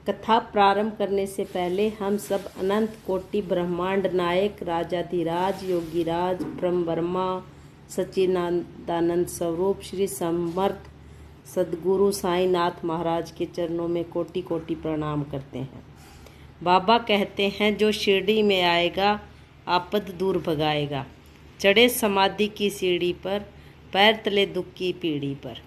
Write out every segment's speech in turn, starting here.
कथा प्रारंभ करने से पहले हम सब अनंत कोटि ब्रह्मांड नायक राजाधिराज योगीराज ब्रह्म वर्मा सच्चिदानंद स्वरूप श्री समर्थ सद्गुरु साईनाथ महाराज के चरणों में कोटि कोटि प्रणाम करते हैं। बाबा कहते हैं, जो शिरडी में आएगा आपद दूर भगाएगा। चढ़े समाधि की सीढ़ी पर, पैर तले दुख की पीढ़ी पर।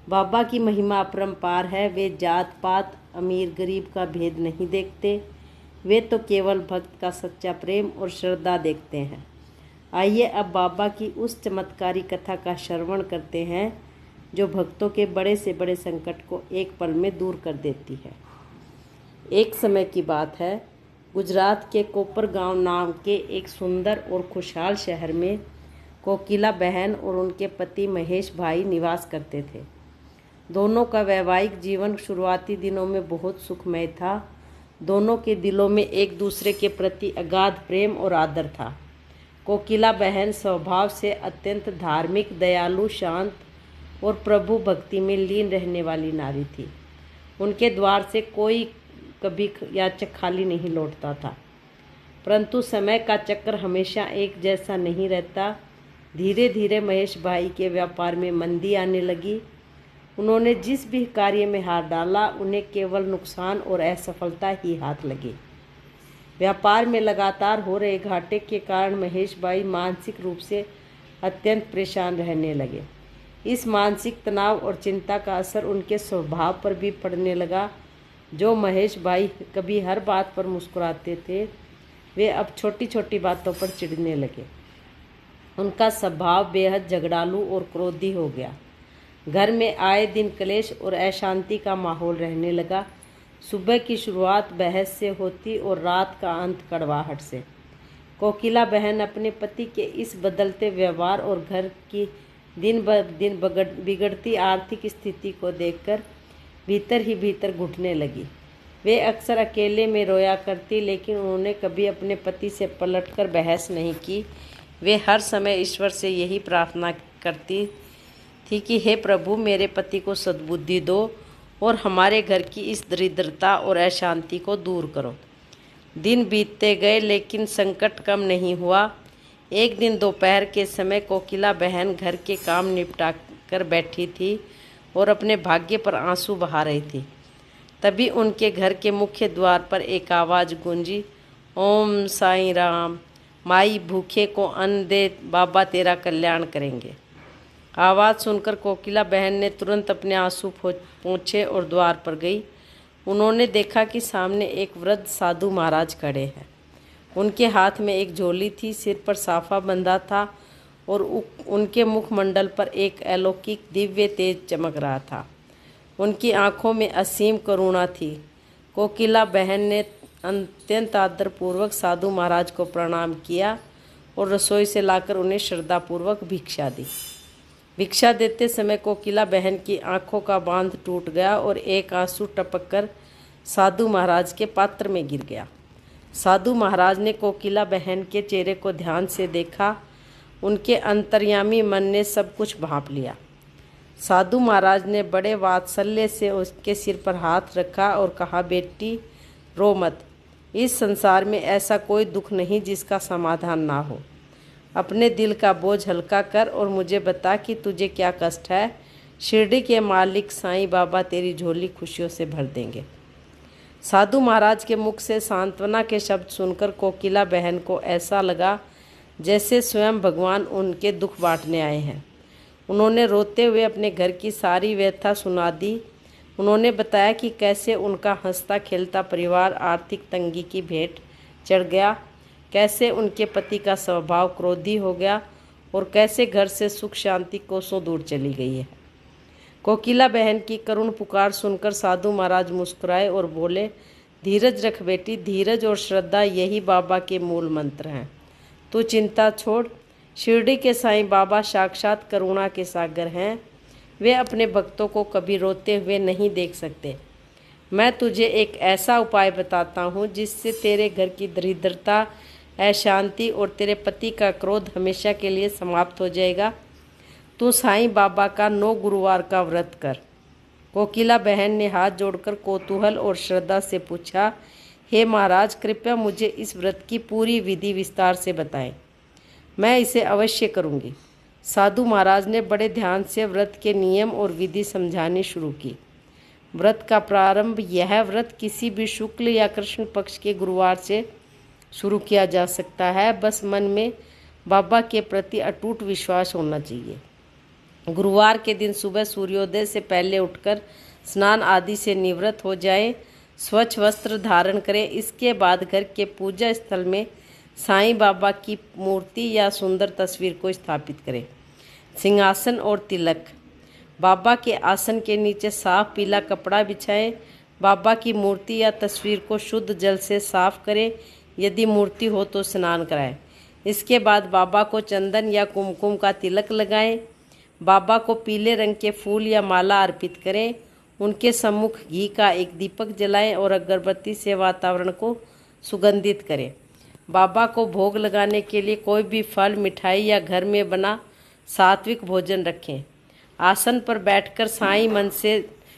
बाबा की महिमा अपरंपार है। वे जात पात अमीर गरीब का भेद नहीं देखते। वे तो केवल भक्त का सच्चा प्रेम और श्रद्धा देखते हैं। आइए अब बाबा की उस चमत्कारी कथा का श्रवण करते हैं जो भक्तों के बड़े से बड़े संकट को एक पल में दूर कर देती है। एक समय की बात है, गुजरात के कोपर गांव नाम के एक सुंदर और खुशहाल शहर में कोकिला बहन और उनके पति महेश भाई निवास करते थे। दोनों का वैवाहिक जीवन शुरुआती दिनों में बहुत सुखमय था। दोनों के दिलों में एक दूसरे के प्रति अगाध प्रेम और आदर था। कोकिला बहन स्वभाव से अत्यंत धार्मिक, दयालु, शांत और प्रभु भक्ति में लीन रहने वाली नारी थी। उनके द्वार से कोई कभी याचक खाली नहीं लौटता था। परंतु समय का चक्र हमेशा एक जैसा नहीं रहता। धीरे धीरे महेश भाई के व्यापार में मंदी आने लगी। उन्होंने जिस भी कार्य में हाथ डाला, उन्हें केवल नुकसान और असफलता ही हाथ लगी। व्यापार में लगातार हो रहे घाटे के कारण महेश भाई मानसिक रूप से अत्यंत परेशान रहने लगे। इस मानसिक तनाव और चिंता का असर उनके स्वभाव पर भी पड़ने लगा। जो महेश भाई कभी हर बात पर मुस्कुराते थे, वे अब छोटी छोटी बातों पर चिढ़ने लगे। उनका स्वभाव बेहद झगड़ालू और क्रोधी हो गया। घर में आए दिन क्लेश और अशांति का माहौल रहने लगा। सुबह की शुरुआत बहस से होती और रात का अंत कड़वाहट से। कोकिला बहन अपने पति के इस बदलते व्यवहार और घर की दिन ब दिन बिगड़ती आर्थिक स्थिति को देखकर भीतर ही भीतर घुटने लगी। वे अक्सर अकेले में रोया करती, लेकिन उन्होंने कभी अपने पति से पलटकर बहस नहीं की। वे हर समय ईश्वर से यही प्रार्थना करती थी कि हे प्रभु, मेरे पति को सद्बुद्धि दो और हमारे घर की इस दरिद्रता और अशांति को दूर करो। दिन बीतते गए, लेकिन संकट कम नहीं हुआ। एक दिन दोपहर के समय कोकिला बहन घर के काम निपटा कर बैठी थी और अपने भाग्य पर आंसू बहा रही थी। तभी उनके घर के मुख्य द्वार पर एक आवाज़ गूंजी, ओम साईं राम, माई भूखे को अन्न दे, बाबा तेरा कल्याण करेंगे। आवाज़ सुनकर कोकिला बहन ने तुरंत अपने आंसू पोंछे और द्वार पर गई। उन्होंने देखा कि सामने एक वृद्ध साधु महाराज खड़े हैं। उनके हाथ में एक झोली थी, सिर पर साफा बंधा था और उनके मुखमंडल पर एक अलौकिक दिव्य तेज चमक रहा था। उनकी आंखों में असीम करुणा थी। कोकिला बहन ने अत्यंत आदरपूर्वक साधु महाराज को प्रणाम किया और रसोई से लाकर उन्हें श्रद्धापूर्वक भिक्षा दी। भिक्षा देते समय कोकिला बहन की आंखों का बांध टूट गया और एक आंसू टपक कर साधु महाराज के पात्र में गिर गया। साधु महाराज ने कोकिला बहन के चेहरे को ध्यान से देखा। उनके अंतर्यामी मन ने सब कुछ भांप लिया। साधु महाराज ने बड़े वात्सल्य से उसके सिर पर हाथ रखा और कहा, बेटी रो मत। इस संसार में ऐसा कोई दुख नहीं जिसका समाधान ना हो। अपने दिल का बोझ हल्का कर और मुझे बता कि तुझे क्या कष्ट है। शिरडी के मालिक साईं बाबा तेरी झोली खुशियों से भर देंगे। साधु महाराज के मुख से सांत्वना के शब्द सुनकर कोकिला बहन को ऐसा लगा जैसे स्वयं भगवान उनके दुख बांटने आए हैं। उन्होंने रोते हुए अपने घर की सारी व्यथा सुना दी। उन्होंने बताया कि कैसे उनका हंसता खेलता परिवार आर्थिक तंगी की भेंट चढ़ गया, कैसे उनके पति का स्वभाव क्रोधी हो गया और कैसे घर से सुख शांति कोसों दूर चली गई है। कोकिला बहन की करुण पुकार सुनकर साधु महाराज मुस्कुराए और बोले, धीरज रख बेटी, धीरज और श्रद्धा यही बाबा के मूल मंत्र हैं। तू चिंता छोड़। शिरडी के साईं बाबा साक्षात करुणा के सागर हैं। वे अपने भक्तों को कभी रोते हुए नहीं देख सकते। मैं तुझे एक ऐसा उपाय बताता हूँ जिससे तेरे घर की दरिद्रता, अशांति और तेरे पति का क्रोध हमेशा के लिए समाप्त हो जाएगा। तू साईं बाबा का 9 गुरुवार का व्रत कर। कोकिला बहन ने हाथ जोड़कर कौतूहल और श्रद्धा से पूछा, हे महाराज, कृपया मुझे इस व्रत की पूरी विधि विस्तार से बताएं। मैं इसे अवश्य करूंगी। साधु महाराज ने बड़े ध्यान से व्रत के नियम और विधि समझानी शुरू की। व्रत का प्रारंभ, यह व्रत किसी भी शुक्ल या कृष्ण पक्ष के गुरुवार से शुरू किया जा सकता है। बस मन में बाबा के प्रति अटूट विश्वास होना चाहिए। गुरुवार के दिन सुबह सूर्योदय से पहले उठकर स्नान आदि से निवृत्त हो जाएं, स्वच्छ वस्त्र धारण करें। इसके बाद घर के पूजा स्थल में साईं बाबा की मूर्ति या सुंदर तस्वीर को स्थापित करें। सिंहासन और तिलक, बाबा के आसन के नीचे साफ पीला कपड़ा बिछाएं। बाबा की मूर्ति या तस्वीर को शुद्ध जल से साफ करें। यदि मूर्ति हो तो स्नान कराएं। इसके बाद बाबा को चंदन या कुमकुम का तिलक लगाएं। बाबा को पीले रंग के फूल या माला अर्पित करें। उनके सम्मुख घी का एक दीपक जलाएं और अगरबत्ती से वातावरण को सुगंधित करें। बाबा को भोग लगाने के लिए कोई भी फल, मिठाई या घर में बना सात्विक भोजन रखें। आसन पर बैठकर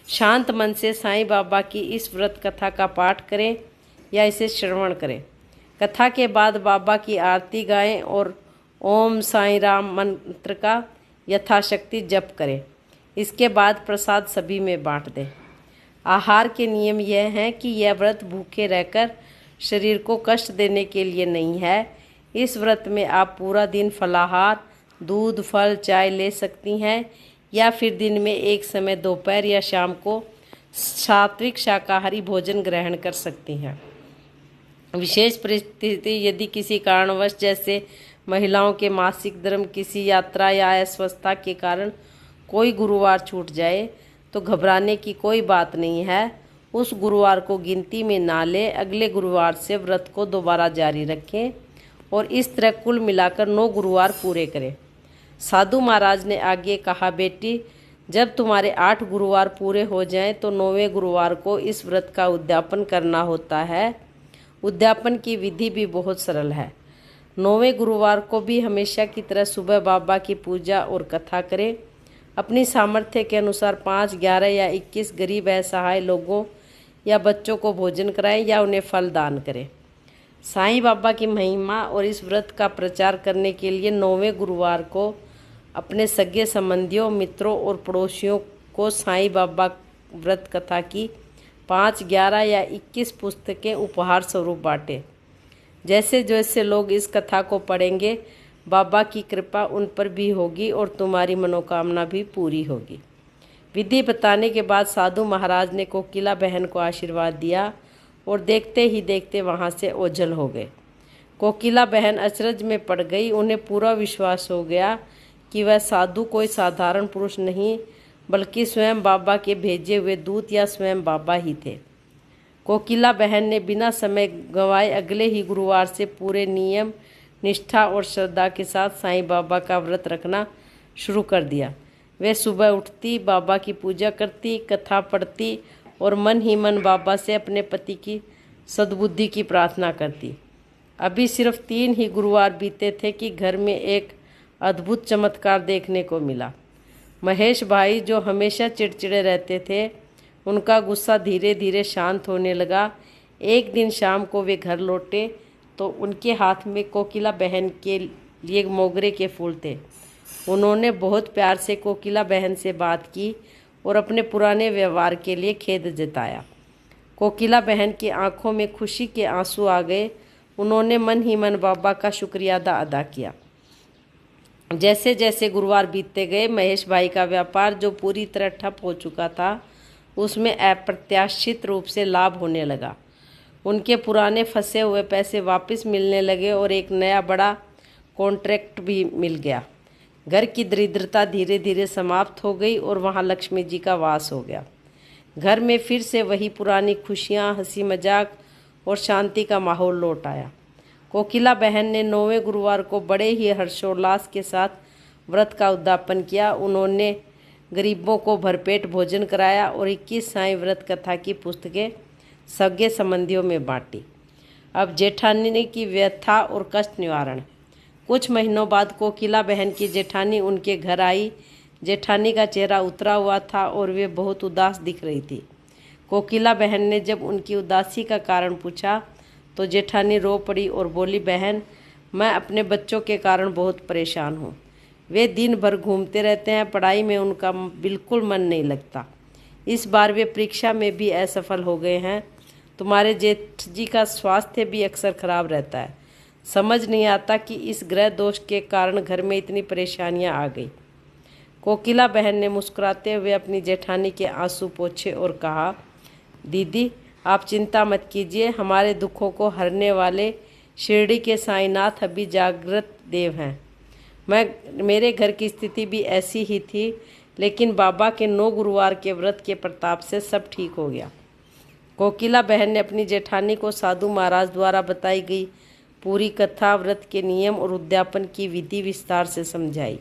शांत मन से साईं बाबा की इस व्रत कथा का पाठ करें या इसे श्रवण करें। कथा के बाद बाबा की आरती गाएं और ओम साईं राम मंत्र का यथाशक्ति जप करें। इसके बाद प्रसाद सभी में बांट दें। आहार के नियम यह हैं कि यह व्रत भूखे रहकर शरीर को कष्ट देने के लिए नहीं है। इस व्रत में आप पूरा दिन फलाहार, दूध, फल, चाय ले सकती हैं या फिर दिन में एक समय दोपहर या शाम को सात्विक शाकाहारी भोजन ग्रहण कर सकती हैं। विशेष परिस्थिति, यदि किसी कारणवश जैसे महिलाओं के मासिक धर्म, किसी यात्रा या अस्वस्थता के कारण कोई गुरुवार छूट जाए तो घबराने की कोई बात नहीं है। उस गुरुवार को गिनती में ना लें। अगले गुरुवार से व्रत को दोबारा जारी रखें और इस तरह कुल मिलाकर 9 गुरुवार पूरे करें। साधु महाराज ने आगे कहा, बेटी, जब तुम्हारे 8 गुरुवार पूरे हो जाएं तो 9वें गुरुवार को इस व्रत का उद्यापन करना होता है। उद्यापन की विधि भी बहुत सरल है। 9वें गुरुवार को भी हमेशा की तरह सुबह बाबा की पूजा और कथा करें। अपनी सामर्थ्य के अनुसार 5, 11 या 21 गरीब असहाय लोगों या बच्चों को भोजन कराएं या उन्हें फल दान करें। साईं बाबा की महिमा और इस व्रत का प्रचार करने के लिए 9वें गुरुवार को अपने सगे संबंधियों, मित्रों और पड़ोसियों को साईं बाबा व्रत कथा की 5, 11 या 21 पुस्तकें उपहार स्वरूप बांटें। जैसे जैसे लोग इस कथा को पढ़ेंगे, बाबा की कृपा उन पर भी होगी और तुम्हारी मनोकामना भी पूरी होगी। विधि बताने के बाद साधु महाराज ने कोकिला बहन को आशीर्वाद दिया और देखते ही देखते वहाँ से ओझल हो गए। कोकिला बहन अचरज में पड़ गई। उन्हें पूरा विश्वास हो गया कि वह साधु कोई साधारण पुरुष नहीं बल्कि स्वयं बाबा के भेजे हुए दूत या स्वयं बाबा ही थे। कोकिला बहन ने बिना समय गंवाए अगले ही गुरुवार से पूरे नियम, निष्ठा और श्रद्धा के साथ साईं बाबा का व्रत रखना शुरू कर दिया। वे सुबह उठती, बाबा की पूजा करती, कथा पढ़ती और मन ही मन बाबा से अपने पति की सद्बुद्धि की प्रार्थना करती। अभी सिर्फ 3 ही गुरुवार बीते थे कि घर में एक अद्भुत चमत्कार देखने को मिला। महेश भाई, जो हमेशा चिड़चिड़े रहते थे, उनका गुस्सा धीरे धीरे शांत होने लगा। एक दिन शाम को वे घर लौटे तो उनके हाथ में कोकिला बहन के लिए मोगरे के फूल थे। उन्होंने बहुत प्यार से कोकिला बहन से बात की और अपने पुराने व्यवहार के लिए खेद जताया। कोकिला बहन की आंखों में खुशी के आंसू आ गए। उन्होंने मन ही मन बाबा का शुक्रिया अदा किया। जैसे जैसे गुरुवार बीतते गए, महेश भाई का व्यापार जो पूरी तरह ठप हो चुका था, उसमें अप्रत्याशित रूप से लाभ होने लगा। उनके पुराने फंसे हुए पैसे वापस मिलने लगे और एक नया बड़ा कॉन्ट्रैक्ट भी मिल गया। घर की दरिद्रता धीरे धीरे समाप्त हो गई और वहाँ लक्ष्मी जी का वास हो गया। घर में फिर से वही पुरानी खुशियाँ, हंसी मजाक और शांति का माहौल लौट आया। कोकिला बहन ने 9वें गुरुवार को बड़े ही हर्षोल्लास के साथ व्रत का उद्यापन किया। उन्होंने गरीबों को भरपेट भोजन कराया और 21 साईं व्रत कथा की पुस्तकें सगे संबंधियों में बांटी। अब जेठानी की व्यथा और कष्ट निवारण। कुछ महीनों बाद कोकिला बहन की जेठानी उनके घर आई। जेठानी का चेहरा उतरा हुआ था और वे बहुत उदास दिख रही थी। कोकिला बहन ने जब उनकी उदासी का कारण पूछा तो जेठानी रो पड़ी और बोली, बहन, मैं अपने बच्चों के कारण बहुत परेशान हूँ। वे दिन भर घूमते रहते हैं, पढ़ाई में उनका बिल्कुल मन नहीं लगता। इस बार वे परीक्षा में भी असफल हो गए हैं। तुम्हारे जेठ जी का स्वास्थ्य भी अक्सर खराब रहता है। समझ नहीं आता कि इस ग्रह दोष के कारण घर में इतनी परेशानियां आ गई। कोकिला बहन ने मुस्कुराते हुए अपनी जेठानी के आंसू पोंछे और कहा, दीदी, आप चिंता मत कीजिए, हमारे दुखों को हरने वाले शिरडी के साईनाथ अभी जागृत देव हैं। मेरे घर की स्थिति भी ऐसी ही थी, लेकिन बाबा के 9 गुरुवार के व्रत के प्रताप से सब ठीक हो गया। कोकिला बहन ने अपनी जेठानी को साधु महाराज द्वारा बताई गई पूरी कथा, व्रत के नियम और उद्यापन की विधि विस्तार से समझाई।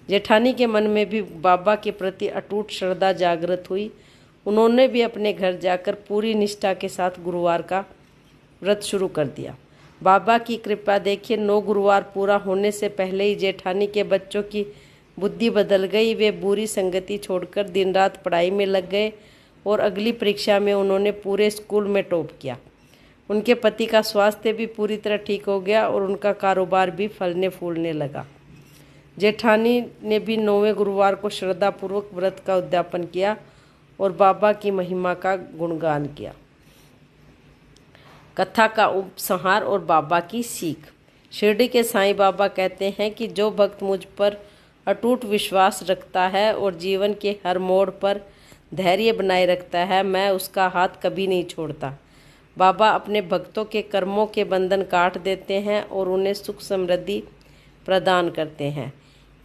जेठानी के मन में भी बाबा के प्रति अटूट श्रद्धा जागृत हुई। उन्होंने भी अपने घर जाकर पूरी निष्ठा के साथ गुरुवार का व्रत शुरू कर दिया। बाबा की कृपा देखिए, 9 गुरुवार पूरा होने से पहले ही जेठानी के बच्चों की बुद्धि बदल गई। वे बुरी संगति छोड़कर दिन रात पढ़ाई में लग गए और अगली परीक्षा में उन्होंने पूरे स्कूल में टॉप किया। उनके पति का स्वास्थ्य भी पूरी तरह ठीक हो गया और उनका कारोबार भी फलने फूलने लगा। जेठानी ने भी 9वें गुरुवार को श्रद्धापूर्वक व्रत का उद्यापन किया और बाबा की महिमा का गुणगान किया। कथा का उपसंहार और बाबा की सीख। शिरडी के साईं बाबा कहते हैं कि जो भक्त मुझ पर अटूट विश्वास रखता है और जीवन के हर मोड़ पर धैर्य बनाए रखता है, मैं उसका हाथ कभी नहीं छोड़ता। बाबा अपने भक्तों के कर्मों के बंधन काट देते हैं और उन्हें सुख समृद्धि प्रदान करते हैं।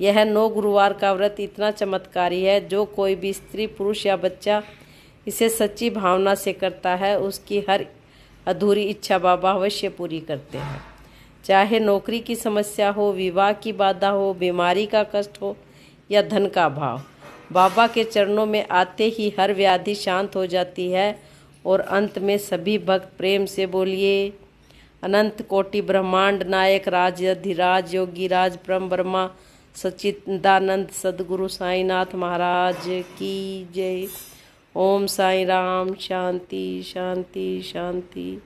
यह 9 गुरुवार का व्रत इतना चमत्कारी है, जो कोई भी स्त्री, पुरुष या बच्चा इसे सच्ची भावना से करता है, उसकी हर अधूरी इच्छा बाबा अवश्य पूरी करते हैं। चाहे नौकरी की समस्या हो, विवाह की बाधा हो, बीमारी का कष्ट हो या धन का अभाव, बाबा के चरणों में आते ही हर व्याधि शांत हो जाती है। और अंत में सभी भक्त प्रेम से बोलिए, अनंत कोटि ब्रह्मांड नायक राजाधिराज योगीराज ब्रह्म ब्रह्मा सच्चिदानंद सद्गुरु साईनाथ महाराज की जय। ओम साई राम। शांति शांति शांति।